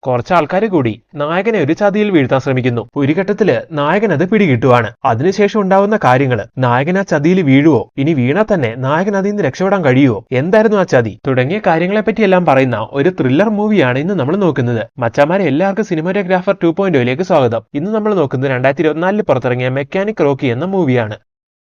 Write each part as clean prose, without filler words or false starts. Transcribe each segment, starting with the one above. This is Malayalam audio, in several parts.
കുറച്ച് ആൾക്കാർ കൂടി നായകനെ ഒരു ചതിയിൽ വീഴ്ത്താൻ ശ്രമിക്കുന്നു. ഒരു ഘട്ടത്തില് നായകൻ അത് പിടികിട്ടുവാണ്. അതിനുശേഷം ഉണ്ടാവുന്ന കാര്യങ്ങള്, നായകൻ ആ ചതിയിൽ വീഴുവോ, ഇനി വീണാൽ തന്നെ നായകൻ അതിൽ നിന്ന് രക്ഷപ്പെടാൻ കഴിയുവോ, എന്തായിരുന്നു ആ ചതി തുടങ്ങിയ കാര്യങ്ങളെ പറ്റിയെല്ലാം പറയുന്ന ഒരു ത്രില്ലർ മൂവിയാണ് ഇന്ന് നമ്മൾ നോക്കുന്നത്. മച്ചാമാരെ, എല്ലാവർക്കും സിനിമാറ്റോഗ്രാഫർ 2.0 സ്വാഗതം. ഇന്ന് നമ്മൾ നോക്കുന്നത് 2024 പുറത്തിറങ്ങിയ മെക്കാനിക് റോക്കി എന്ന മൂവിയാണ്.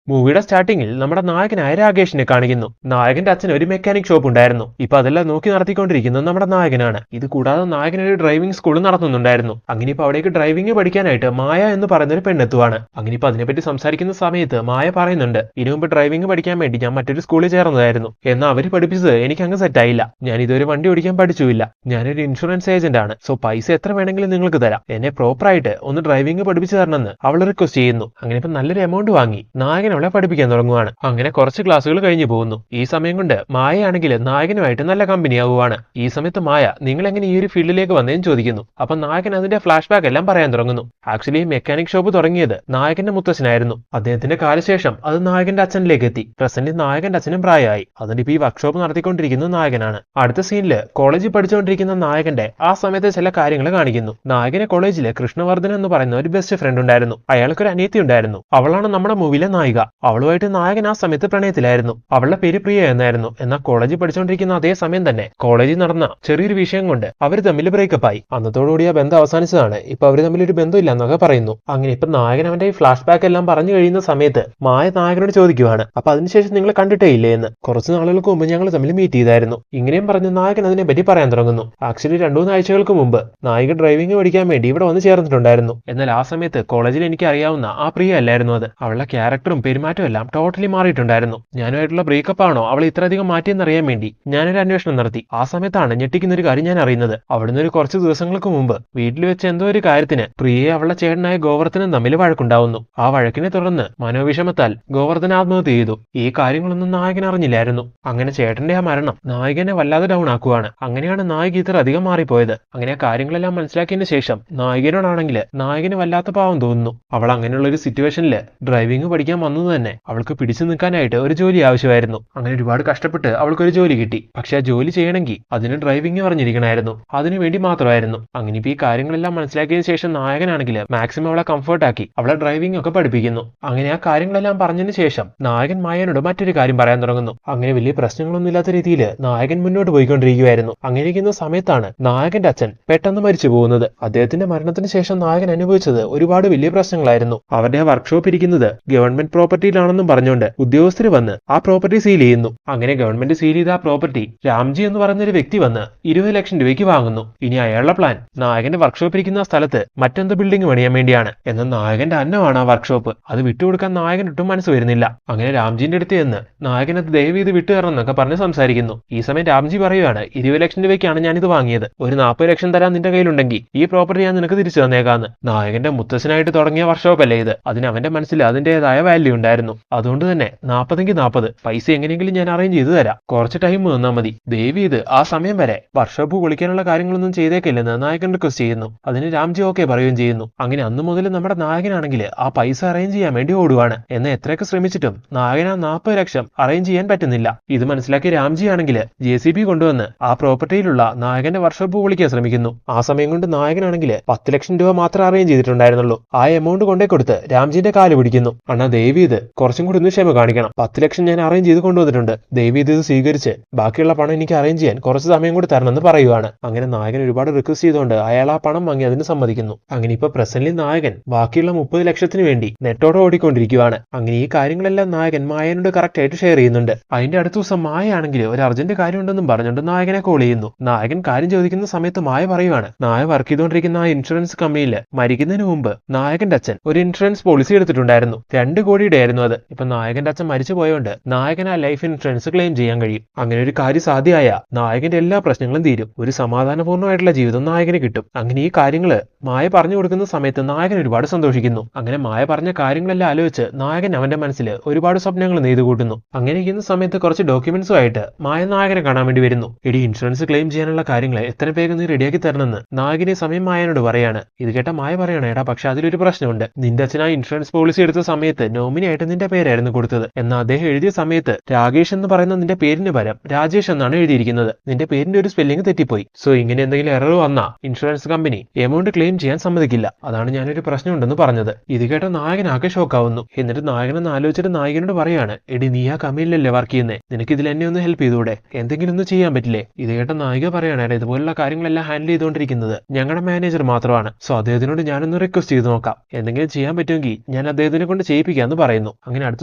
മൂവിയുടെ സ്റ്റാർട്ടിങ്ങിൽ നമ്മുടെ നായകനായ രാകേഷിനെ കാണിക്കുന്നു. നായകന്റെ അച്ഛൻ ഒരു മെക്കാനിക് ഷോപ്പ് ഉണ്ടായിരുന്നു. ഇപ്പൊ അതെല്ലാം നോക്കി നടത്തിക്കൊണ്ടിരിക്കുന്നത് നമ്മുടെ നായകനാണ്. ഇത് കൂടാതെ നായകൻ ഒരു ഡ്രൈവിംഗ് സ്കൂൾ നടത്തുന്നുണ്ടായിരുന്നു. അങ്ങനെ ഇപ്പൊ അവിടേക്ക് ഡ്രൈവിംഗ് പഠിക്കാനായിട്ട് മായ എന്ന് പറയുന്ന ഒരു പെണ്ണെത്തുവാണ്. അങ്ങനെ ഇപ്പൊ അതിനെപ്പറ്റി സംസാരിക്കുന്ന സമയത്ത് മായ പറയുന്നുണ്ട്, ഇനി മുമ്പ് ഡ്രൈവിംഗ് പഠിക്കാൻ വേണ്ടി ഞാൻ മറ്റൊരു സ്കൂളിൽ ചേർന്നതായിരുന്നു. എന്നാൽ അവര് പഠിപ്പിച്ചത് എനിക്ക് അങ്ങ് സെറ്റ് ആയില്ല. ഞാൻ ഇതൊരു വണ്ടി ഓടിക്കാൻ പഠിച്ചില്ല. ഞാനൊരു ഇൻഷുറൻസ് ഏജന്റ് ആണ്. സോ പൈസ എത്ര വേണമെങ്കിലും നിങ്ങൾക്ക് തരാം. എന്നെ പ്രോപ്പറായിട്ട് ഒന്ന് ഡ്രൈവിംഗ് പഠിപ്പിച്ചു തരണമെന്ന് അവൾ റിക്വസ്റ്റ് ചെയ്യുന്നു. അങ്ങനെ ഇപ്പൊ നല്ലൊരു എമൗണ്ട് വാങ്ങി നായകൻ അവളെ പഠിപ്പിക്കാൻ തുടങ്ങുവാണ്. അങ്ങനെ കുറച്ച് ക്ലാസ്സുകൾ കഴിഞ്ഞു പോകുന്നു. ഈ സമയം കൊണ്ട് മായയാണെങ്കിൽ നായകനുമായിട്ട് നല്ല കമ്പനിയാവുകയാണ്. ഈ സമയത്ത് മായ നിങ്ങൾ എങ്ങനെ ഈ ഒരു ഫീൽഡിലേക്ക് വന്നതെന്ന് ചോദിക്കുന്നു. അപ്പൊ നായകൻ അതിന്റെ ഫ്ലാഷ് ബാക്ക് എല്ലാം പറയാൻ തുടങ്ങുന്നു. ആക്ച്വലി മെക്കാനിക് ഷോപ്പ് തുടങ്ങിയത് നായകന്റെ മുത്തച്ഛനായിരുന്നു. അദ്ദേഹത്തിന്റെ കാലശേഷം അത് നായകന്റെ അച്ഛനിലേക്ക് എത്തി. പ്രസന്റ് നായകന്റെ അച്ഛനും പ്രായമായി. അതുകൊണ്ട് ഇപ്പൊ ഈ വർക്ക്ഷോപ്പ് നടത്തിക്കൊണ്ടിരിക്കുന്ന നായകനാണ്. അടുത്ത സീനില് കോളേജിൽ പഠിച്ചുകൊണ്ടിരിക്കുന്ന നായകന്റെ ആ സമയത്ത് ചില കാര്യങ്ങൾ കാണിക്കുന്നു. നായകനെ കോളേജില് കൃഷ്ണവർദ്ധൻ എന്ന് പറയുന്ന ഒരു ബെസ്റ്റ് ഫ്രണ്ട് ഉണ്ടായിരുന്നു. അയാൾക്കൊരു അനിയത്തി ഉണ്ടായിരുന്നു. അവളാണ് നമ്മുടെ മൂവിയിലെ നായിക. അവളുമായിട്ട് നായകൻ ആ സമയത്ത് പ്രണയത്തിലായിരുന്നു. അവളുടെ പേര് പ്രിയ എന്നായിരുന്നു. എന്നാൽ കോളേജിൽ പഠിച്ചുകൊണ്ടിരിക്കുന്ന അതേ സമയം തന്നെ കോളേജിൽ നടന്ന ചെറിയൊരു വിഷയം കൊണ്ട് അവർ തമ്മിൽ ബ്രേക്കപ്പ് ആയി. അന്നത്തോടുകൂടി ആ ബന്ധം അവസാനിച്ചതാണ്. ഇപ്പൊ അവർ തമ്മിൽ ഒരു ബന്ധമില്ല എന്നൊക്കെ പറയുന്നു. അങ്ങനെ ഇപ്പൊ നായകൻ അവന്റെ ഈ ഫ്ലാഷ് ബാക്ക് എല്ലാം പറഞ്ഞു കഴിയുന്ന സമയത്ത് മായ നായകനോട് ചോദിക്കുവാണ്, അപ്പൊ അതിനുശേഷം നിങ്ങൾ കണ്ടിട്ടേ ഇല്ലേ എന്ന്. കുറച്ച് നാളുകൾക്ക് മുമ്പ് ഞങ്ങൾ തമ്മിൽ മീറ്റ് ചെയ്തായിരുന്നു. ഇങ്ങനെയും പറഞ്ഞ് നായകൻ അതിനെ പറ്റി പറയാൻ തുടങ്ങുന്നു. ആക്ച്വലി 2-3 ആഴ്ചകൾക്ക് മുമ്പ് നായകൻ ഡ്രൈവിംഗ് പഠിക്കാൻ വേണ്ടി ഇവിടെ വന്ന് ചേർന്നിട്ടുണ്ടായിരുന്നു. എന്നാൽ ആ സമയത്ത് കോളേജിൽ എനിക്ക് അറിയാവുന്ന ആ പ്രിയ അല്ലായിരുന്നു അത്. അവളുടെ ക്യാരക്ടറും പെരുമാറ്റവും എല്ലാം ടോട്ടലി മാറിയിട്ടുണ്ടായിരുന്നു. ഞാനുമായിട്ടുള്ള ബ്രേക്കപ്പ് ആണോ അവളെ ഇത്രയധികം മാറ്റിയെന്നറിയാൻ വേണ്ടി ഞാനൊരു അന്വേഷണം നടത്തി. ആ സമയത്താണ് ഞെട്ടിക്കുന്ന ഒരു കാര്യം ഞാൻ അറിയുന്നത്. അവിടുന്ന് ഒരു കുറച്ച് ദിവസങ്ങൾക്ക് മുമ്പ് വീട്ടിൽ വെച്ച് എന്തോ ഒരു കാര്യത്തിന് പ്രിയയെ അവളുടെ ചേട്ടനായ ഗോവർദ്ധനും തമ്മിൽ വഴക്കുണ്ടാവുന്നു. ആ വഴക്കിനെ തുടർന്ന് മനോവിഷമത്താൽ ഗോവർദ്ധൻ ആത്മഹത്യ ചെയ്തു. ഈ കാര്യങ്ങളൊന്നും നായകൻ അറിഞ്ഞില്ലായിരുന്നു. അങ്ങനെ ചേട്ടന്റെ ആ മരണം നായകനെ വല്ലാതെ ഡൗൺ ആക്കുവാണ്. അങ്ങനെയാണ് നായിക ഇത്ര അധികം മാറിപ്പോയത്. അങ്ങനെ ആ കാര്യങ്ങളെല്ലാം മനസ്സിലാക്കിയതിന് ശേഷം നായകനോടാണെങ്കിൽ നായകന് വല്ലാത്ത പാവം തോന്നുന്നു. അവൾ അങ്ങനെയുള്ള ഒരു സിറ്റുവേഷനിൽ ഡ്രൈവിംഗ് പഠിക്കാൻ വന്നത് തന്നെ അവൾക്ക് പിടിച്ചു നിൽക്കാനായിട്ട് ഒരു ജോലി ആവശ്യമായിരുന്നു. അങ്ങനെ ഒരുപാട് കഷ്ടപ്പെട്ട് അവൾക്കൊരു ജോലി കിട്ടി. പക്ഷെ ആ ജോലി ചെയ്യണമെങ്കിൽ അതിന് ഡ്രൈവിംഗ് പറഞ്ഞിരിക്കണമായിരുന്നു. അതിനു വേണ്ടി മാത്രമായിരുന്നു. അങ്ങനെ ഇപ്പൊ ഈ കാര്യങ്ങളെല്ലാം മനസ്സിലാക്കിയതിനു ശേഷം നായകനാണെങ്കിൽ മാക്സിമം അവളെ കംഫർട്ടാക്കി അവളെ ഡ്രൈവിംഗ് ഒക്കെ പഠിപ്പിക്കുന്നു. അങ്ങനെ ആ കാര്യങ്ങളെല്ലാം പറഞ്ഞതിന് ശേഷം നായകൻ മായനോട് മറ്റൊരു കാര്യം പറയാൻ തുടങ്ങുന്നു. അങ്ങനെ വലിയ പ്രശ്നങ്ങളൊന്നും ഇല്ലാത്ത രീതിയിൽ നായകൻ മുന്നോട്ട് പോയിക്കൊണ്ടിരിക്കുകയായിരുന്നു. അങ്ങനെ ഇരിക്കുന്ന സമയത്താണ് നായകന്റെ അച്ഛൻ പെട്ടെന്ന് മരിച്ചു പോകുന്നത്. അദ്ദേഹത്തിന്റെ മരണത്തിന് ശേഷം നായകൻ അനുഭവിച്ചത് ഒരുപാട് വലിയ പ്രശ്നങ്ങളായിരുന്നു. അവരുടെ ആ വർക്ക്ഷോപ്പ് ഇരിക്കുന്നത് ഗവൺമെന്റ് പ്രോപ്പർട്ടിയിലാണെന്നും പറഞ്ഞുകൊണ്ട് ഉദ്യോഗസ്ഥർ വന്ന് ആ പ്രോപ്പർട്ടി സീൽ ചെയ്യുന്നു. അങ്ങനെ ഗവൺമെന്റ് സീൽ ചെയ്ത ആ പ്രോപ്പർട്ടി രാംജി എന്ന് പറയുന്ന ഒരു വ്യക്തി വന്ന് 20 ലക്ഷം രൂപയ്ക്ക് വാങ്ങുന്നു. ഇനി അയാളുടെ പ്ലാൻ നായകന്റെ വർക്ക്ഷോപ്പ് ഇരിക്കുന്ന സ്ഥലത്ത് മറ്റെന്ത് ബിൽഡിംഗ് പണിയാൻ വേണ്ടിയാണ്. എന്നാൽ നായകന്റെ അന്നമാണ് ആ വർക്ക്ഷോപ്പ്. അത് വിട്ടുകൊടുക്കാൻ നായകൻ ഒട്ടും മനസ്സ് വരുന്നില്ല. അങ്ങനെ രാംജിന്റെ അടുത്ത് ചെന്ന് നായകൻ അത് ദയവ് ചെയ്ത് വിട്ടുതരണം എന്നൊക്കെ പറഞ്ഞ് സംസാരിക്കുന്നു. ഈ സമയം രാംജി പറയുകയാണ്, 20 ലക്ഷം രൂപയ്ക്കാണ് ഞാനിത് വാങ്ങിയത്. ഒരു 40 ലക്ഷം തരാൻ നിന്റെ കയ്യിലുണ്ടെങ്കിൽ ഈ പ്രോപ്പർട്ടി ഞാൻ നിനക്ക് തിരിച്ചു തന്നേക്കാന്ന്. നായകന്റെ മുത്തച്ഛനായിട്ട് തുടങ്ങിയ വർക്ക്ഷോപ്പ് അല്ലേ ഇത്. അതിന് അവന്റെ മനസ്സിൽ അതിന്റേതായ വാല്യൂ ഉണ്ടായിരുന്നു. അതുകൊണ്ട് തന്നെ 40-ക്ക് 40 പൈസ എങ്ങനെയെങ്കിലും ഞാൻ അറേഞ്ച് ചെയ്ത് തരാം. കുറച്ച് ടൈം തന്നാൽ മതി. ദേവി ഇത് ആ സമയം വരെ വർക്ക്ഷോപ്പ് പൊളിക്കാനുള്ള കാര്യങ്ങളൊന്നും ചെയ്തേക്കില്ലെന്ന് നായകൻ റിക്വസ്റ്റ് ചെയ്യുന്നു. അതിന് രാംജി ഓക്കെ പറയുകയും ചെയ്യുന്നു. അങ്ങനെ അന്ന് മുതൽ നമ്മുടെ നായകനാണെങ്കിൽ ആ പൈസ അറേഞ്ച് ചെയ്യാൻ വേണ്ടി ഓടുവാണ്. എന്നാൽ എത്രയൊക്കെ ശ്രമിച്ചിട്ടും നായകൻ ആ 40 ലക്ഷം അറേഞ്ച് ചെയ്യാൻ പറ്റുന്നില്ല. ഇത് മനസ്സിലാക്കി രാംജി ആണെങ്കിൽ JCB കൊണ്ടുവന്ന് ആ പ്രോപ്പർട്ടിയിലുള്ള നായകന്റെ വർക്ക്ഷോപ്പ് പൊളിക്കാൻ ശ്രമിക്കുന്നു. ആ സമയം കൊണ്ട് നായകനാണെങ്കിൽ 10 ലക്ഷം രൂപ മാത്രം അറേഞ്ച് ചെയ്തിട്ടുണ്ടായിരുന്നുള്ളൂ. ആ എമൗണ്ട് കൊണ്ടേ കൊടുത്ത് രാംജിന്റെ കാല് പിടിക്കുന്നു. അണ്ണാ ദേവി ഇത് കുറച്ചും കൂടി ഒന്ന് ക്ഷമ കാണിക്കണം. 10 ലക്ഷം ഞാൻ അറേഞ്ച് ചെയ്ത് കൊണ്ടുവന്നിട്ടുണ്ട്. ദേവി ഇത് സ്വീകരിച്ച് ബാക്കിയുള്ള പണം എനിക്ക് അറേഞ്ച് ചെയ്യാൻ കുറച്ച് സമയം കൂടി തരണമെന്ന് പറയുവാണ്. അങ്ങനെ നായകൻ ഒരുപാട് റിക്വസ്റ്റ് ചെയ്തുകൊണ്ട് അയാൾ ആ പണം വാങ്ങി അതിന് സമ്മതിക്കുന്നു. അങ്ങനെ ഇപ്പൊ പ്രസന്റ്ലി നായകൻ ബാക്കിയുള്ള 30 ലക്ഷത്തിന് വേണ്ടി നെട്ടോടെ ഓടിക്കൊണ്ടിരിക്കുകയാണ്. അങ്ങനെ ഈ കാര്യങ്ങളെല്ലാം നായകൻ മായനോട് കറക്റ്റ് ആയിട്ട് ഷെയർ ചെയ്യുന്നുണ്ട്. അതിന്റെ അടുത്ത ദിവസം മായ ആണെങ്കിൽ ഒരു അർജന്റ് കാര്യമുണ്ടെന്നും പറഞ്ഞുകൊണ്ട് നായകനെ കോൾ ചെയ്യുന്നു. നായകൻ കാര്യം ചോദിക്കുന്ന സമയത്ത് മായ പറയുവാണ്, നായ വർക്ക് ചെയ്തുകൊണ്ടിരിക്കുന്ന ആ ഇൻഷുറൻസ് കമ്പനിയിൽ മരിക്കുന്നതിന് മുമ്പ് നായകന്റെ അച്ഛൻ ഒരു ഇൻഷുറൻസ് പോളിസി എടുത്തിട്ടുണ്ടായിരുന്നു. 2 കോടിയുടെ ആയിരുന്നു അത്. ഇപ്പൊ നായകന്റെ അച്ഛൻ മരിച്ചു പോയോണ്ട് നായകൻ ആ ലൈഫ് ഇൻഷുറൻസ് ക്ലെയിം ചെയ്യാൻ കഴിയും. അങ്ങനെ ഒരു കാര്യം സാധ്യമായ നായകന്റെ എല്ലാ പ്രശ്നങ്ങളും തീരും. ഒരു സമാധാനപൂർണ്ണമായിട്ടുള്ള ജീവിതം നായകന് കിട്ടും. അങ്ങനെ ഈ കാര്യങ്ങള് മായ പറഞ്ഞു കൊടുക്കുന്ന സമയത്ത് നായകൻ ഒരുപാട് സന്തോഷിക്കുന്നു. അങ്ങനെ മായ പറഞ്ഞ കാര്യങ്ങളെല്ലാം ആലോചിച്ച് നായകൻ അവന്റെ മനസ്സിൽ ഒരുപാട് സ്വപ്നങ്ങൾ നെയ്തു കൂട്ടുന്നു. അങ്ങനെ ഇരിക്കുന്ന സമയത്ത് കുറച്ച് ഡോക്യുമെന്റ്സും ആയിട്ട് മായ നായകനെ കാണാൻ വേണ്ടി വരുന്നു. ഇടി ഇൻഷുറൻസ് ക്ലെയിം ചെയ്യാനുള്ള കാര്യങ്ങൾ എത്ര വേഗം നീ റെഡിയാക്കി തരണമെന്ന് നായകനെ സമയം മായനോട് പറയാണ്. ഇത് കേട്ട മായ പറയാണ്, എടാ പക്ഷെ അതിലൊരു പ്രശ്നമുണ്ട്. നിന്റെ അച്ഛൻ ആ ഇൻഷുറൻസ് പോളിസി എടുത്ത സമയത്ത് നോമിനി നോമിനിയായിട്ട് നിന്റെ പേരായിരുന്നു കൊടുത്തത്. എന്നാൽ അദ്ദേഹം എഴുതിയ സമയത്ത് രാകേഷ് എന്ന് പറയുന്ന നിന്റെ പേരിന് പകരം രാജേഷ് എന്നാണ് എഴുതിയിരിക്കുന്നത്. നിന്റെ പേരിന്റെ ഒരു സ്പെല്ലിംഗ് തെറ്റിപ്പോയി. സോ ഇങ്ങനെ എന്തെങ്കിലും എറർ വന്നാ ഇൻഷുറൻസ് കമ്പനി എമൗണ്ട് ക്ലെയിം ചെയ്യാൻ സമ്മതിക്കില്ല. അതാണ് ഞാനൊരു പ്രശ്നമുണ്ടെന്ന് പറഞ്ഞത്. ഇത് കേട്ട നായകനാകെ ഷോക്കാവുന്നു. എന്നിട്ട് നായകനെന്ന് ആലോചിച്ചിട്ട് നായകനോട് പറയാണ്, എടി നീ ആ കമ്പനിയിലല്ലേ വർക്ക് ചെയ്യുന്നേ, നിനക്ക് ഇതിൽ എന്നെ ഒന്ന് ഹെൽപ്പ് ചെയ്തൂടെ, എന്തെങ്കിലും ഒന്ന് ചെയ്യാൻ പറ്റില്ലേ? ഇത് കേട്ട നായിക പറയാണ്, ഇതുപോലുള്ള കാര്യങ്ങളെല്ലാം ഹാൻഡിൽ ചെയ്തുകൊണ്ടിരിക്കുന്നത് ഞങ്ങളുടെ മാനേജർ മാത്രമാണ്. സോ അദ്ദേഹത്തിനോട് ഞാനൊന്ന് റിക്വസ്റ്റ് ചെയ്ത് നോക്കാം, എന്തെങ്കിലും ചെയ്യാൻ പറ്റുമെങ്കിൽ ഞാൻ അദ്ദേഹത്തിനെ കൊണ്ട് ചെയ്യിപ്പിക്കാന്ന് പറയുന്നു. അങ്ങനെ അടുത്ത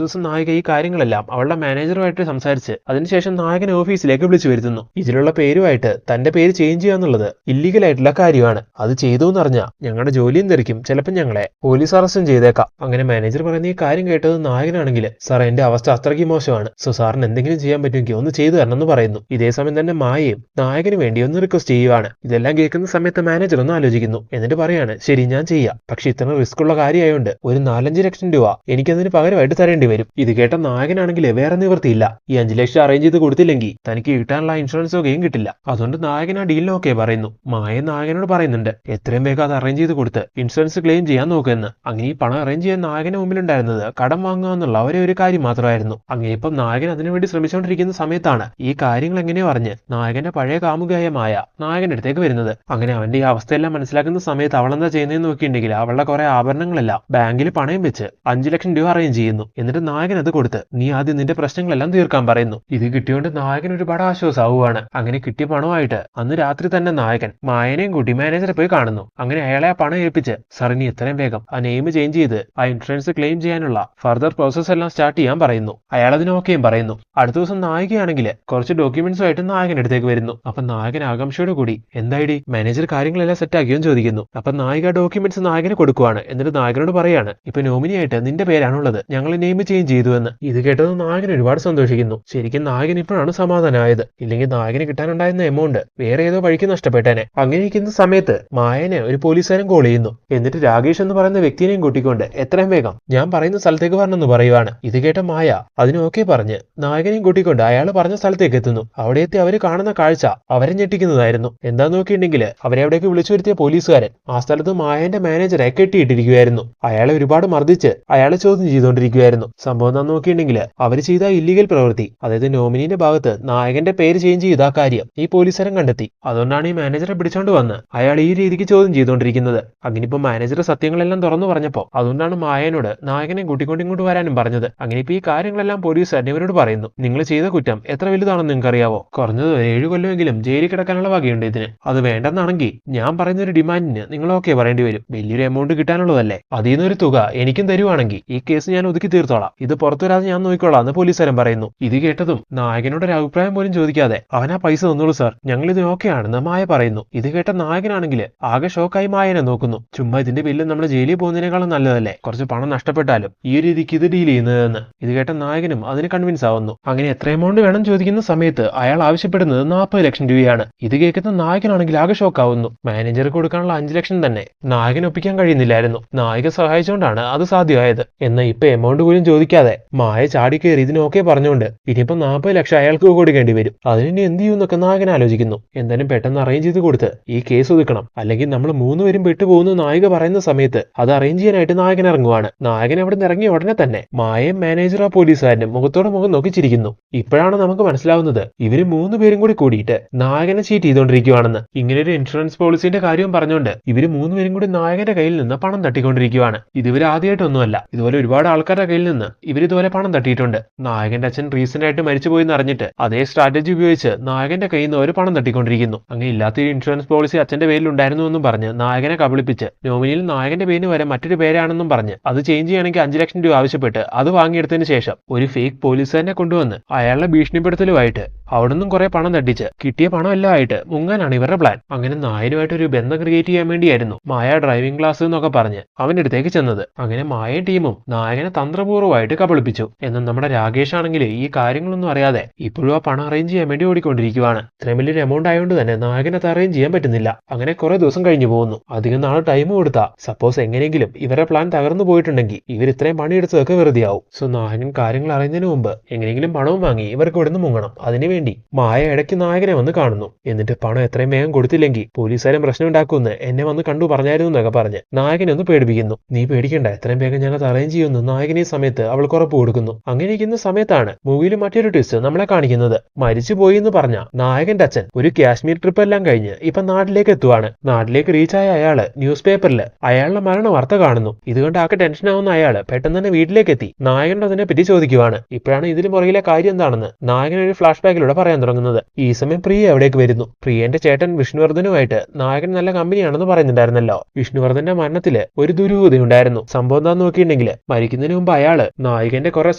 ദിവസം നായിക ഈ കാര്യങ്ങളെല്ലാം അവളുടെ മാനേജറുമായിട്ട് സംസാരിച്ച് അതിനുശേഷം നായകനെ ഓഫീസിലേക്ക് വിളിച്ചു വരുത്തുന്നു. ഇതിലുള്ള പേരുമായിട്ട് തന്റെ പേര് ചേഞ്ച് ചെയ്യാന്നുള്ളത് ഇല്ലീഗൽ ആയിട്ടുള്ള കാര്യമാണ്. അത് ചെയ്തു എന്നറിഞ്ഞാൽ ഞങ്ങളുടെ ജോലിയും തെറിക്കും, ചിലപ്പോൾ ഞങ്ങളെ പോലീസ് അറസ്റ്റും ചെയ്തേക്കാം. അങ്ങനെ മാനേജർ പറയുന്ന ഈ കാര്യം കേട്ടത് നായകനാണെങ്കിൽ, സാർ എന്റെ അവസ്ഥ അത്രയ്ക്ക് മോശമാണ്, സോ സാറിന് എന്തെങ്കിലും ചെയ്യാൻ പറ്റുമെങ്കിൽ ഒന്ന് ചെയ്തു തരണം എന്ന് പറയുന്നു. ഇതേ സമയം തന്നെ മായയും നായകന് വേണ്ടി ഒന്ന് റിക്വസ്റ്റ് ചെയ്യുവാണ്. ഇതെല്ലാം കേൾക്കുന്ന സമയത്ത് മാനേജർ ഒന്ന് ആലോചിക്കുന്നു. എന്നിട്ട് പറയാണ്, ശരി ഞാൻ ചെയ്യാം, പക്ഷെ ഇത്ര റിസ്ക് ഉള്ള കാര്യമായോണ്ട് ഒരു 4-5 ലക്ഷം രൂപ എനിക്കതിന് പകരമായിട്ട് തരേണ്ടി വരും. ഇത് കേട്ട നായകനാണെങ്കിൽ വേറെ നിവൃത്തിയില്ല. ഈ 5 ലക്ഷം അറേഞ്ച് ചെയ്ത് കൊടുത്തില്ലെങ്കിൽ തനിക്ക് കിട്ടാനുള്ള ഇൻഷുറൻസ് തുകയും കിട്ടില്ല. അതുകൊണ്ട് നായകൻ ആ ഡീലിന് ഓക്കെ പറയുന്നു. മായ നായകനോട് പറയുന്നുണ്ട്, എത്രയും വേഗം അത് അറേഞ്ച് ചെയ്ത് കൊടുത്ത് ഇൻഷുറൻസ് ക്ലെയിം ചെയ്യാൻ നോക്കുമെന്ന്. അങ്ങനെ ഈ പണം അറേഞ്ച് ചെയ്യാൻ നായകന് മുമ്പിലുണ്ടായിരുന്നത് കടം വാങ്ങുക എന്നുള്ള ഒരേ ഒരു കാര്യം മാത്രമായിരുന്നു. അങ്ങനെ ഇപ്പം നായകൻ അതിനുവേണ്ടി ശ്രമിച്ചുകൊണ്ടിരിക്കുന്ന സമയത്താണ് ഈ കാര്യങ്ങൾ എങ്ങനെയോ അറിഞ്ഞ് നായകന്റെ പഴയ കാമുകയായ മായ നായകന്റെ അടുത്തേക്ക് വരുന്നത്. അങ്ങനെ അവന്റെ ഈ അവസ്ഥയെല്ലാം മനസ്സിലാക്കുന്ന സമയത്ത് അവളെന്താ ചെയ്യുന്നതെന്ന് നോക്കിയിട്ടുണ്ടെങ്കിൽ അവളുടെ കുറെ ആഭരണങ്ങളെല്ലാം ബാങ്കിൽ പണയം വെച്ച് 5 ലക്ഷം രൂപ അറേഞ്ച് ചെയ്യുന്നു. എന്നിട്ട് നായകൻ അത് കൊടുത്ത് നീ ആദ്യം നിന്റെ പ്രശ്നങ്ങളെല്ലാം തീർക്കാൻ പറയുന്നു. ഇത് കിട്ടിയോണ്ട് നായകൻ ഒരുപാട് ആശ്വാസമാവുകയാണ്. അങ്ങനെ കിട്ടിയ പണമായിട്ട് അന്ന് രാത്രി തന്നെ നായകൻ മായനെയും കൂട്ടി മാനേജറെ പോയി കാണുന്നു. അങ്ങനെ അയാളെ ആ പണം ഏൽപ്പിച്ച്, സാർ ഇനി എത്രയും വേഗം ആ നെയിം ചേഞ്ച് ചെയ്ത് ആ ഇൻഷുറൻസ് ക്ലെയിം ചെയ്യാനുള്ള ഫർദർ പ്രോസസ് എല്ലാം സ്റ്റാർട്ട് ചെയ്യാൻ പറയുന്നു. അയാൾ അതിന് ഓക്കെയും പറയുന്നു. അടുത്ത ദിവസം നായികയാണെങ്കിൽ കുറച്ച് ഡോക്യുമെന്റ്സുമായിട്ട് നായകന്റെ അടുത്തേക്ക് വരുന്നു. അപ്പൊ നായകൻ ആകാംക്ഷയോട് കൂടി എന്തായിടി മാനേജർ കാര്യങ്ങളെല്ലാം സെറ്റ് ആക്കിയെന്ന് ചോദിക്കുന്നു. അപ്പൊ നായിക ഡോക്യുമെന്റ്സ് നായകന് കൊടുക്കുവാണ്. എന്നിട്ട് നായകനോട് പറയാണ്, ഇപ്പൊ നോമിനിയായിട്ട് നിന്റെ പേരാണുള്ളത്, ഞങ്ങൾ നെയിം ചേഞ്ച് ചെയ്തു എന്ന്. ഇത് കേട്ടത് നായകൻ ഒരുപാട് സന്തോഷിക്കുന്നു. ശരിക്കും നായകൻ ഇപ്പോഴാണ് സമാധാനമായത്. ഇല്ലെങ്കിൽ നായകന് കിട്ടാനുണ്ടായിരുന്ന എമൗണ്ട് വേറെ ഏതോ വഴിക്ക് നഷ്ടപ്പെട്ടേനെ. അങ്ങനെ ഇരിക്കുന്ന സമയത്ത് മായനെ ഒരു പോലീസുകാരൻ കോൾ ചെയ്യുന്നു. എന്നിട്ട് രാകേഷ് എന്ന് പറയുന്ന വ്യക്തിയെയും കൂട്ടിക്കൊണ്ട് എത്രയും വേഗം ഞാൻ പറയുന്ന സ്ഥലത്തേക്ക് വരണമെന്ന് പറയുവാണ്. ഇത് കേട്ട മായ അതിന് ഓക്കെ പറഞ്ഞ് നായകനെയും കൂട്ടിക്കൊണ്ട് അയാൾ പറഞ്ഞ സ്ഥലത്തേക്ക് എത്തുന്നു. അവിടെ എത്തി അവര് കാണുന്ന കാഴ്ച അവരെ ഞെട്ടിക്കുന്നതായിരുന്നു. എന്താന്ന് നോക്കിയിട്ടുണ്ടെങ്കിൽ അവരെ അവിടേക്ക് വിളിച്ചു വരുത്തിയ പോലീസുകാരൻ ആ സ്ഥലത്ത് മായന്റെ മാനേജറെ കെട്ടിയിട്ടിരിക്കുകയായിരുന്നു. അയാളെ ഒരുപാട് മർദ്ദിച്ച് അയാളെ ചോദ്യം ചെയ്തുകൊണ്ടിരിക്കുകയായിരുന്നു. സംഭവം എന്താന്ന് നോക്കിയിട്ടുണ്ടെങ്കിൽ അവര് ചെയ്ത ഇല്ലീഗൽ പ്രവൃത്തി, അതായത് നോമിനിന്റെ ഭാഗത്ത് നായകന്റെ പേര് ചേഞ്ച് ചെയ്ത കാര്യം ഈ പോലീസുകാരൻ കണ്ടെത്തി. അതുകൊണ്ടാണ് ഈ മാനേജറെ പിടിച്ചോണ്ട് വന്ന് അയാൾ ഈ രീതിക്ക് ചോദ്യം ചെയ്തുകൊണ്ടിരിക്കുന്നത്. അങ്ങനെ ഇപ്പൊ മാനേജർ സത്യങ്ങളെല്ലാം തുറന്നു പറഞ്ഞപ്പോ അതുകൊണ്ടാണ് മായനോട് നായകനെ കൂട്ടിക്കൊണ്ട് ഇങ്ങോട്ട് വരാനും പറഞ്ഞത്. അങ്ങനെ ഇപ്പൊ ഈ കാര്യങ്ങളെല്ലാം പോലീസുകാരൻ ഇവരോട് പറയുന്നു, നിങ്ങൾ ചെയ്ത കുറ്റം എത്ര വലുതാണെന്ന് നിങ്ങൾക്ക് അറിയാവോ? കുറഞ്ഞത് 7 കൊല്ലമെങ്കിലും ജയിലിൽ കിടക്കാനുള്ള വകയുണ്ട് ഇതിന്. അത് വേണ്ടെന്നാണെങ്കിൽ ഞാൻ പറയുന്ന ഒരു ഡിമാൻഡിന് നിങ്ങൾ ഓക്കെ പറയേണ്ടി വരും. വലിയൊരു എമൗണ്ട് കിട്ടാനുള്ളതല്ലേ, അതിൽ നിന്നൊരു തുക എനിക്കും തരുവാണെങ്കിൽ ഈ കേസ് ഞാൻ ഒതുക്കി തീർത്തോളാം, ഇത് പുറത്തു വരാതെ ഞാൻ നോക്കിക്കോളാം എന്ന് പോലീസുകാരൻ പറയുന്നു. ഇത് കേട്ടതും നായകനോട് ഒരു അഭിപ്രായം പോലും ചോദിക്കാതെ അവൻ ആ പൈസ തന്നോളൂ സാർ, ഞങ്ങൾ ഇത് ഓക്കെ ആണെന്ന് മായ പറയുന്നു. ഇത് കേട്ട നായകനാണെങ്കിൽ ആകെ ഷോക്കായി മായനെ നോക്കുന്നു. ചുമ്മാ ഇതിന്റെ ബില്ല് നമ്മൾ ജയിലിൽ പോകുന്നതിനേക്കാളും നല്ലതല്ലേ, കുറച്ച് പണം നഷ്ടപ്പെട്ടാലും ഈ ഒരു രീതിക്ക് ഇത് ഡീൽ ചെയ്യുന്നതെന്ന്. ഇത് കേട്ട നായകനും അതിന് കൺവിൻസ് ആവുന്നു. അങ്ങനെ എത്ര എമൗണ്ട് വേണം ചോദിക്കുന്ന സമയത്ത് അയാൾ ആവശ്യപ്പെടുന്നത് 40 ലക്ഷം രൂപയാണ്. ഇത് കേൾക്കുന്ന നായകനാണെങ്കിൽ ആകെ ഷോക്കാവുന്നു. മാനേജർക്ക് കൊടുക്കാനുള്ള 5 ലക്ഷം തന്നെ നായകൻ ഒപ്പിക്കാൻ കഴിയുന്നില്ലായിരുന്നു. നായിക സഹായിച്ചുകൊണ്ടാണ് അത് സാധ്യമായത്. എന്നാൽ ഇപ്പൊ എമൗണ്ട് പോലും ചോദിക്കാതെ മായ ചാടിക്കേറി ഇതിന് ഓക്കെ പറഞ്ഞുകൊണ്ട് ഇനിയിപ്പോ 40 ലക്ഷം അയാൾക്ക് കൊടുക്കേണ്ടി വരും. അതിനി എന്ത് ചെയ്യുന്നൊക്കെ നായകൻ ആലോചിക്കുന്നു. എന്തായാലും പെട്ടെന്ന് അറേഞ്ച് ചെയ്ത് കൊടുത്ത് ഈ കേസ് ഒതുക്കണം, അല്ലെങ്കിൽ നമ്മൾ 3 പേരും പെട്ടുപോകുന്ന നായിക പറയുന്ന സമയത്ത് അത് അറേഞ്ച് ചെയ്യാനായിട്ട് നായകൻ ഇറങ്ങുവാണ്. നായകൻ അവിടെ നിന്ന് ഇറങ്ങിയ ഉടനെ തന്നെ മായയും മാനേജർ ആ പോലീസുകാരനും മുഖത്തോട് മുഖം നോക്കിച്ചിരിക്കുന്നു. ഇപ്പോഴാണ് നമുക്ക് മനസ്സിലാവുന്നത് ഇവര് 3 പേരും കൂടി കൂടിയിട്ട് നായകനെ ചീറ്റ് ചെയ്തുകൊണ്ടിരിക്കുകയാണെന്ന്. ഇങ്ങനെ ഒരു ഇൻഷുറൻസ് പോളിസിന്റെ കാര്യവും പറഞ്ഞുകൊണ്ട് ഇവര് 3 പേരും കൂടി നായകന്റെ കയ്യിൽ നിന്ന് പണം തട്ടിക്കൊണ്ടിരിക്കുകയാണ്. ഇതിവർ ആദ്യമായിട്ടൊന്നുമല്ല, ഇതുപോലെ ഒരുപാട് ആൾക്കാരുടെ കയ്യിൽ നിന്ന് ഇവർ ഇതുപോലെ പണം തട്ടിയിട്ടുണ്ട്. നായകന്റെ അച്ഛൻ റീസെന്റ് ആയിട്ട് മരിച്ചുപോയി എന്നറിഞ്ഞിട്ട് അതേ സ്ട്രാറ്റജി ഉപയോഗിച്ച് നായകന്റെ കയ്യിൽ നിന്ന് അവർ പണം തട്ടിക്കൊണ്ടിരിക്കുന്നു. അങ്ങനെ ഇല്ലാത്തൊരു ഇൻഷുറൻസ് പോളിസി അച്ഛന്റെ പേരിൽ ഉണ്ടായിരുന്നു എന്നും പറഞ്ഞ് നായകനെ കബളിപ്പിച്ച് നോമിനിയിൽ നായകന്റെ പേരിന് വരെ മറ്റൊരു പേരാണെന്നും പറഞ്ഞ് അത് ചേഞ്ച് ചെയ്യണമെങ്കിൽ 5 ലക്ഷം രൂപ ആവശ്യപ്പെട്ട് അത് വാങ്ങിയെടുത്തതിന് ശേഷം ഒരു ഫേക്ക് പോലീസുകാരനെ കൊണ്ടുവന്ന് അയാളുടെ ഭീഷണിപ്പെടുത്തലുമായിട്ട് അവിടെ നിന്നും കുറെ പണം തട്ടിച്ച് കിട്ടിയ പണം എല്ലാം ആയിട്ട് മുങ്ങാനാണ് ഇവരുടെ പ്ലാൻ. അങ്ങനെ നായനുമായിട്ട് ഒരു ബന്ധം ക്രിയേറ്റ് ചെയ്യാൻ വേണ്ടിയായിരുന്നു മായ ഡ്രൈവിംഗ് ക്ലാസ് എന്നൊക്കെ പറഞ്ഞ് അവന്റെ അടുത്തേക്ക് ചെന്നത്. അങ്ങനെ മായയും ടീമും നായകനെ തന്ത്രപൂർവ്വമായിട്ട് കബളിപ്പിച്ചു. എന്നാൽ നമ്മുടെ രാകേഷ് ആണെങ്കിൽ ഈ കാര്യങ്ങളൊന്നും അറിയാതെ ഇപ്പോഴും ആ പണം അറേഞ്ച് ചെയ്യാൻ വേണ്ടി ഓടിക്കൊണ്ടിരിക്കുകയാണ്. ഇത്രയും വലിയൊരു എമൗണ്ട് ആയതുകൊണ്ട് തന്നെ നായകനെ അത് അറേഞ്ച് ചെയ്യാൻ പറ്റുന്നില്ല. അങ്ങനെ കുറെ ദിവസം കഴിഞ്ഞു പോകുന്നു. അധികം നാളെ ടൈം കൊടുത്താ സപ്പോസ് എങ്ങനെയെങ്കിലും ഇവരുടെ പ്ലാൻ തകർന്നു പോയിട്ടുണ്ടെങ്കിൽ ഇവർ ഇത്രയും പണിയെടുത്തതൊക്കെ വെറുതെ ആവും. സോ നായകൻ കാര്യങ്ങൾ അറിയുന്നതിന് മുമ്പ് എങ്ങനെയെങ്കിലും പണവും വാങ്ങി ഇവർക്ക് ഇവിടുന്ന് മുങ്ങണം. അതിനുവേണ്ടി വേണ്ടി മായ ഇടയ്ക്ക് നായകനെ വന്ന് കാണുന്നു. എന്നിട്ട് പണം എത്രയും വേഗം കൊടുത്തില്ലെങ്കിൽ പോലീസുകാരൻ പ്രശ്നം ഉണ്ടാക്കുമെന്ന് എന്നെ വന്ന് കണ്ടു പറഞ്ഞായിരുന്നു എന്നൊക്കെ പറഞ്ഞ് നായകനെ ഒന്ന് പേടിപ്പിക്കുന്നു. നീ പേടിക്കണ്ട, എത്രയും വേഗം ഞാനത് അറേഞ്ച് ചെയ്യുമെന്ന് നായകനെ ഈ സമയത്ത് അവൾക്ക് ഉറപ്പ് കൊടുക്കുന്നു. അങ്ങനെ ഇരിക്കുന്ന സമയത്താണ് മൂവിയിൽ മറ്റൊരു ട്വിസ്റ്റ് നമ്മളെ കാണിക്കുന്നത്. മരിച്ചുപോയി എന്ന് പറഞ്ഞ നായകന്റെ അച്ഛൻ ഒരു കാശ്മീർ ട്രിപ്പ് എല്ലാം കഴിഞ്ഞ് ഇപ്പൊ നാട്ടിലേക്ക് എത്തുവാണ്. നാട്ടിലേക്ക് റീച്ചായ അയാള് ന്യൂസ് പേപ്പറിൽ അയാളുടെ മരണ വാർത്ത കാണുന്നു. ഇതുകൊണ്ട് ആകെ ടെൻഷൻ ആവുന്ന അയാള് പെട്ടെന്ന് തന്നെ വീട്ടിലേക്ക് എത്തി നായകനോട് അതിനെ പറ്റി ചോദിക്കുവാണ്. ഇപ്പോഴാണ് ഇതിന് പുറകിലെ കാര്യം എന്താണെന്ന് നായകൻ ഒരു ഫ്ലാഷ് ബാക്കിലൂടെ പറയാൻ തുടങ്ങുന്നത്. ഈ സമയം പ്രിയ എവിടേക്ക് വരുന്നു. പ്രിയന്റെ ചേട്ടൻ വിഷ്ണുവർദ്ധനുമായിട്ട് നായകൻ നല്ല കമ്പനിയാണെന്ന് പറയുന്നുണ്ടായിരുന്നല്ലോ. വിഷ്ണുവർദ്ധന്റെ മരണത്തില് ഒരു ദുരൂഹതയുണ്ടായിരുന്നു. സംഭവം എന്താന്ന് നോക്കിയിട്ടുണ്ടെങ്കിൽ മരിക്കുന്നതിന് മുമ്പ് അയാള് നായകന്റെ കുറെ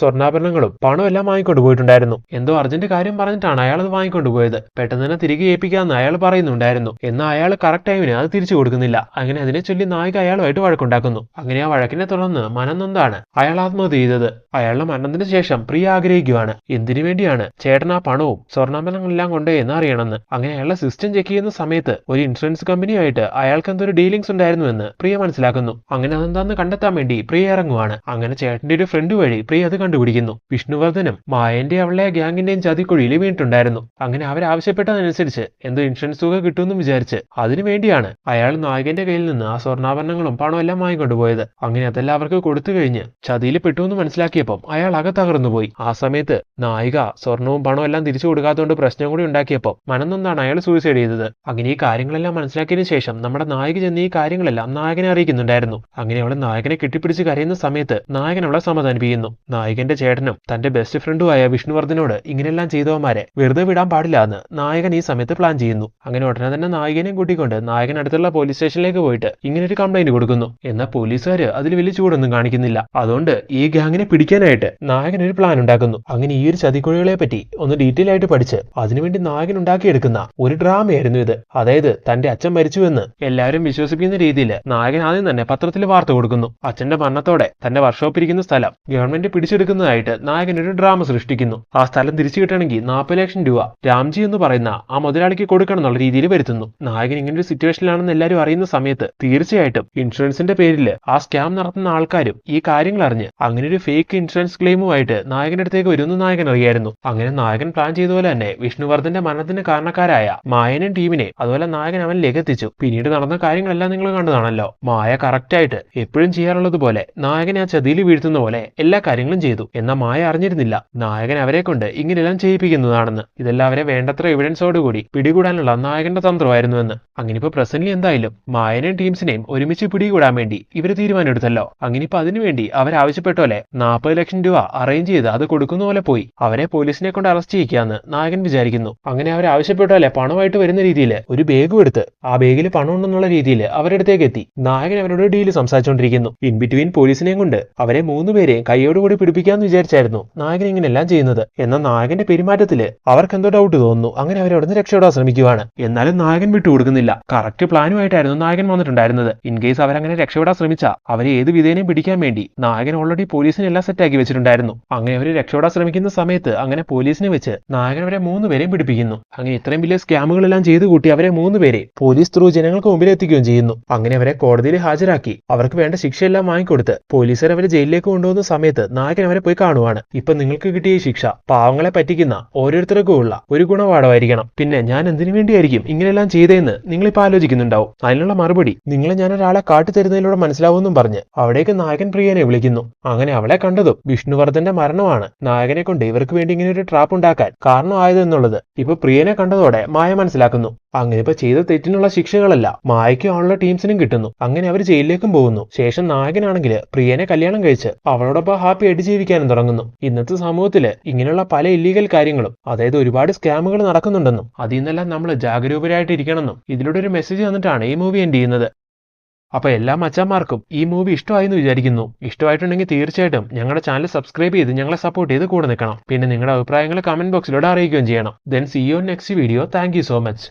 സ്വർണ്ണാഭരണങ്ങളും പണം എല്ലാം വാങ്ങിക്കൊണ്ടു പോയിട്ടുണ്ടായിരുന്നു. എന്തോ അർജന്റ് കാര്യം പറഞ്ഞിട്ടാണ് അയാൾ അത് വാങ്ങിക്കൊണ്ടുപോയത്. പെട്ടെന്ന് തന്നെ തിരികെ ഏൽപ്പിക്കാമെന്ന് അയാൾ പറയുന്നുണ്ടായിരുന്നു. എന്നാൽ അയാൾ കറക്റ്റ് ടൈമിന് അത് തിരിച്ചു കൊടുക്കുന്നില്ല. അങ്ങനെ അതിനെ ചൊല്ലി നായിക അയാളുമായിട്ട് വഴക്കുണ്ടാക്കുന്നു. അങ്ങനെ ആ വഴക്കിനെ തുടർന്ന് മനംനൊന്താണ് അയാൾ ആത്മഹത്യ ചെയ്തത്. അയാളുടെ മരണത്തിന് ശേഷം പ്രിയ ആഗ്രഹിക്കുവാണ് എന്തിനു വേണ്ടിയാണ് ചേട്ടൻ ആ പണവും സ്വർണ്ണാഭരണങ്ങളെല്ലാം കൊണ്ടുപോയെന്ന് അറിയണമെന്ന്. അങ്ങനെ അയാളുടെ സിസ്റ്റം ചെക്ക് ചെയ്യുന്ന സമയത്ത് ഒരു ഇൻഷുറൻസ് കമ്പനിയുമായിട്ട് അയാൾക്ക് എന്തൊരു ഡീലിംഗ്സ് ഉണ്ടായിരുന്നുവെന്ന് പ്രിയ മനസ്സിലാക്കുന്നു. അങ്ങനെ അതെന്താന്ന് കണ്ടെത്താൻ വേണ്ടി പ്രിയ ഇറങ്ങുവാണ്. അങ്ങനെ ചേട്ടന്റെ ഒരു ഫ്രണ്ട് വഴി പ്രിയ അത് കണ്ടുപിടിക്കുന്നു. വിഷ്ണുവർദ്ധനും മായന്റെ അവളുടെ ഗ്യാങ്ങിന്റെയും ചതിക്കുഴിയിൽ വീണിട്ടുണ്ടായിരുന്നു. അങ്ങനെ അവരാവശ്യപ്പെട്ടതനുസരിച്ച് എന്തോ ഇൻഷുറൻസ് തുക കിട്ടുമെന്നും വിചാരിച്ച് അതിനുവേണ്ടിയാണ് അയാൾ നായകന്റെ കയ്യിൽ നിന്ന് ആ സ്വർണ്ണാഭരണങ്ങളും പണം എല്ലാം വാങ്ങിക്കൊണ്ടുപോയത്. അങ്ങനെ അതെല്ലാം അവർക്ക് കൊടുത്തു കഴിഞ്ഞ് ചതിയിൽ പെട്ടുവെന്ന് മനസ്സിലാക്കിയപ്പോൾ അയാൾ തകർന്നുപോയി. ആ സമയത്ത് നായിക സ്വർണവും പണവും എല്ലാം തിരിച്ചു കൊടുക്കാത്തതുകൊണ്ട് പ്രശ്നം കൂടി ഉണ്ടാക്കിയപ്പോൾ മനംനൊന്താണ് അയാൾ സൂയിസൈഡ് ചെയ്തത്. അങ്ങനെ ഈ കാര്യങ്ങളെല്ലാം മനസ്സിലാക്കിയതിനു ശേഷം നമ്മുടെ നായിക ചെന്ന് ഈ കാര്യങ്ങളെല്ലാം നായകനെ അറിയിക്കുന്നുണ്ടായിരുന്നു. അങ്ങനെ അവളെ നായകനെ കെട്ടിപ്പിടിച്ച് കരയുന്ന സമയത്ത് നായകൻ അവളെ സമാധാനിപ്പിക്കുന്നു. നായകന്റെ ചേട്ടനും തന്റെ ബെസ്റ്റ് ഫ്രണ്ടുമായ വിഷ്ണുവർദ്ധനോട് ഇങ്ങനെല്ലാം ചെയ്തവന്മാരെ വെറുതെ വിടാൻ പാടില്ല എന്ന് നായകൻ ഈ സമയത്ത് പ്ലാൻ ചെയ്യുന്നു. അങ്ങനെ ഉടനെ തന്നെ നായകനെയും കൂട്ടിക്കൊണ്ട് നായകൻ അടുത്തുള്ള പോലീസ് സ്റ്റേഷനിലേക്ക് പോയിട്ട് ഇങ്ങനെ ഒരു കംപ്ലൈന്റ് കൊടുക്കുന്നു. എന്നാൽ പോലീസുകാര് അതിൽ വലിയ ചൂടൊന്നും കാണിക്കുന്നില്ല. അതുകൊണ്ട് ഈ ഗ്യാങ്ങിനെ പിടിക്കാനായിട്ട് നായകൻ ഒരു പ്ലാൻ ഉണ്ടാക്കുന്നു. അങ്ങനെ ഈ ഒരു ചതിക്കുഴികളെ പറ്റി ഒന്ന് ഡീറ്റെയിൽ ആയിട്ട് പഠിച്ച് അതിനുവേണ്ടി നായകൻ ഉണ്ടാക്കിയെടുക്കുന്ന ഒരു ഡ്രാമയായിരുന്നു ഇത്. അതായത് തന്റെ അച്ഛൻ മരിച്ചുവെന്ന് എല്ലാവരും വിശ്വസിപ്പിക്കുന്ന രീതിയിൽ നായകൻ ആദ്യം തന്നെ പത്രത്തിൽ വാർത്ത കൊടുക്കുന്നു. അച്ഛന്റെ മരണത്തോടെ തന്റെ വർക്ക്ഷോപ്പ് ഇരിക്കുന്ന സ്ഥലം ഗവൺമെന്റ് പിടിച്ചെടുക്കുന്നതായിട്ട് നായകൻ ഒരു ഡ്രാമ സൃഷ്ടിക്കുന്നു. ആ സ്ഥലം തിരിച്ചു കിട്ടണമെങ്കിൽ 40 ലക്ഷം രൂപ രാംജി എന്ന് പറയുന്ന ആ മുതലാളിക്ക് കൊടുക്കണം എന്നുള്ള രീതിയിൽ വരുത്തുന്നു. നായകൻ ഇങ്ങനെ ഒരു സിറ്റുവേഷനിലാണെന്ന് എല്ലാവരും അറിയുന്ന സമയത്ത് തീർച്ചയായിട്ടും ഇൻഷുറൻസിന്റെ പേരിൽ ആ സ്കാം നടത്തുന്ന ആൾക്കാരും ഈ കാര്യങ്ങൾ അറിഞ്ഞ് അങ്ങനെ ഒരു ഫേക്ക് ഇൻഷുറൻസ് ക്ലെയിമുമായിട്ട് നായകന്റെ അടുത്തേക്ക് വരുമെന്ന് നായകൻ അറിയായിരുന്നു. അങ്ങനെ നായകൻ പ്ലാൻ ചെയ്ത പോലെ തന്നെ വിഷ്ണുവർദ്ധന്റെ മരണത്തിന് കാരണക്കാരായ മായനും ടീമിനെ അതുപോലെ നായകൻ അവനിലേക്ക് എത്തിച്ചു. പിന്നീട് നടന്ന കാര്യങ്ങളെല്ലാം നിങ്ങൾ കണ്ടതാണല്ലോ. മായ കറക്റ്റ് ആയിട്ട് എപ്പോഴും ചെയ്യാറുള്ളത് പോലെ നായകനെ ആ ചതിയിൽ വീഴ്ത്തുന്ന പോലെ എല്ലാ കാര്യങ്ങളും ചെയ്തു. എന്നാൽ മായ അറിഞ്ഞിരുന്നില്ല നായകൻ അവരെ കൊണ്ട് ഇങ്ങനെല്ലാം ചെയ്യിപ്പിക്കുന്നതാണെന്ന്. ഇതെല്ലാം അവരെ വേണ്ടത്ര എവിഡൻസോടുകൂടി പിടികൂടാനുള്ള നായകന്റെ തന്ത്രമായിരുന്നുവെന്ന്. അങ്ങനെ ഇപ്പൊ പ്രസന്റ്ലി എന്തായാലും മായനെയും ടീംസിനെയും ഒരുമിച്ച് പിടികൂടാൻ വേണ്ടി ഇവര് തീരുമാനമെടുത്തല്ലോ. അങ്ങനെ ഇപ്പൊ അതിനുവേണ്ടി അവരാവശ്യപ്പെട്ട പോലെ 40 ലക്ഷം രൂപ അറേഞ്ച് ചെയ്ത് അത് കൊടുക്കുന്ന പോലെ പോയി അവരെ പോലീസിനെ കൊണ്ട് അറസ്റ്റ് ചെയ്യിക്കാന്ന് നായകൻ വിചാരിക്കുന്നു. അങ്ങനെ അവരാവശ്യപ്പെട്ട പോലെ പണമായിട്ട് വരുന്ന രീതിയിൽ ഒരു ബാഗും എടുത്ത് ആ ബാഗിൽ പണം ഉണ്ടെന്നുള്ള രീതിയിൽ അവരുടെ അടുത്തേക്ക് എത്തി. നായകൻ അവരോട് ഡീല് സംസാരിച്ചുകൊണ്ടിരിക്കുന്നു. ഇൻ ബിറ്റ്വീൻ പോലീസിനെയും കൊണ്ട് അവരെ 3 പേരെയും കൈയോടുകൂടി പിടിപ്പിക്കാന്ന് വിചാരിച്ചായിരുന്നു നായകൻ ഇങ്ങനെല്ലാം ചെയ്യുന്നത്. എന്നാൽ നായകന്റെ പെരുമാറ്റത്തില് അവർക്ക് എന്തോ ഡൗട്ട് തോന്നുന്നു. അങ്ങനെ അവരവിടുന്ന് രക്ഷപ്പെടാൻ ശ്രമിക്കുവാണ്. എന്നാലും നായകൻ വിട്ടുകൊടുക്കുന്നില്ല. കറക്റ്റ് പ്ലാനുമായിട്ടായിരുന്നു നായകൻ വന്നിട്ടുണ്ടായിരുന്നത്. ഇൻ കേസ് അവരങ്ങനെ രക്ഷപ്പെടാൻ ശ്രമിച്ചാൽ അവരെ ഏത് വിധേനയും പിടിക്കാൻ വേണ്ടി നായകൻ ഓൾറെഡി പോലീസിനെ എല്ലാം സെറ്റാക്കി വെച്ചിട്ടുണ്ടായിരുന്നു. അങ്ങനെ അവർ രക്ഷപ്പെടാൻ ശ്രമിക്കുന്ന സമയത്ത് അങ്ങനെ പോലീസിനെ വെച്ച് നായകൻ അവരെ 3 പേരെയും പിടിപ്പിക്കുന്നു. അങ്ങനെ ഇത്രയും വലിയ സ്കാമുകളെല്ലാം ചെയ്തു കൂട്ടി അവരെ 3 പേരെ പോലീസ് ത്രൂ ജനങ്ങൾക്ക് മുമ്പിൽ എത്തിക്കുകയും ചെയ്യുന്നു. അങ്ങനെ അവരെ കോടതിയിൽ ഹാജരാക്കി അവർക്ക് വേണ്ട ശിക്ഷയെല്ലാം വാങ്ങിക്കൊടുത്ത് പോലീസുകാർ അവരെ ജയിലിലേക്ക് കൊണ്ടുപോകുന്ന സമയത്ത് നായകൻ അവരെ പോയി കാണുവാണ്. ഇപ്പൊ നിങ്ങൾക്ക് കിട്ടിയ ഈ ശിക്ഷ പാവങ്ങളെ പറ്റിക്കുന്ന ഓരോരുത്തർക്കും ഉള്ള ഒരു ഗുണപാഠമായിരിക്കണം. പിന്നെ ഞാൻ എന്തിനു വേണ്ടിയായിരിക്കും ഇങ്ങനെയെല്ലാം ചെയ്തതെന്ന് നിങ്ങളിപ്പോൾ ആലോചിക്കുന്നുണ്ടാവും. അതിനുള്ള മറുപടി നിങ്ങളെ ഞാനൊരാളെ കാട്ടിത്തരുന്നതിലൂടെ മനസ്സിലാവുമെന്നും പറഞ്ഞ് അവിടേക്ക് നായകൻ പ്രിയനെ വിളിക്കുന്നു. അങ്ങനെ അവളെ കണ്ടതും വിഷ്ണുവർദ്ധന്റെ മരണമാണ് നായകനെ കൊണ്ട് ഇവർക്ക് വേണ്ടി ഇങ്ങനെ ഒരു ട്രാപ്പ് ഉണ്ടാക്കാൻ കാരണമായതെന്നുള്ളത് ഇപ്പൊ പ്രിയനെ കണ്ടതോടെ മായ മനസ്സിലാക്കുന്നു. അങ്ങനെ ഇപ്പൊ ചെയ്ത തെറ്റിനുള്ള ശിക്ഷകളല്ല മായയ്ക്കും അവളുടെ ടീംസിനും കിട്ടുന്നു. അങ്ങനെ അവർ ജയിലിലേക്കും പോകുന്നു. ശേഷം നായകനാണെങ്കിൽ പ്രിയനെ കല്യാണം കഴിച്ച് അവളോടൊപ്പം ഹാപ്പി ആയിട്ട് ജീവിക്കാനും തുടങ്ങുന്നു. ഇന്നത്തെ സമൂഹത്തില് ഇങ്ങനെയുള്ള പല ഇല്ലീഗൽ കാര്യങ്ങളും അതായത് ഒരുപാട് സ്കാമുകൾ നടക്കുന്നുണ്ടെന്നും അതിൽ നിന്നെല്ലാം നമ്മൾ ജാഗരൂകരായിട്ട് ഇരിക്കണമെന്നും ഇതിലൂടെ ഒരു മെസ്സേജ് തന്നിട്ടാണ് ഈ മൂവി എൻഡ് ചെയ്യുന്നത്. അപ്പൊ എല്ലാ മച്ചാന്മാർക്കും ഈ മൂവി ഇഷ്ടമായെന്ന് വിചാരിക്കുന്നു. ഇഷ്ടമായിട്ടുണ്ടെങ്കിൽ തീർച്ചയായിട്ടും ഞങ്ങളുടെ ചാനൽ സബ്സ്ക്രൈബ് ചെയ്ത് ഞങ്ങളെ സപ്പോർട്ട് ചെയ്ത് കൂടെ നിൽക്കണം. പിന്നെ നിങ്ങളുടെ അഭിപ്രായങ്ങൾ കമന്റ് ബോക്സിലൂടെ അറിയിക്കുകയും ചെയ്യണം. Then see you next video. Thank you so much.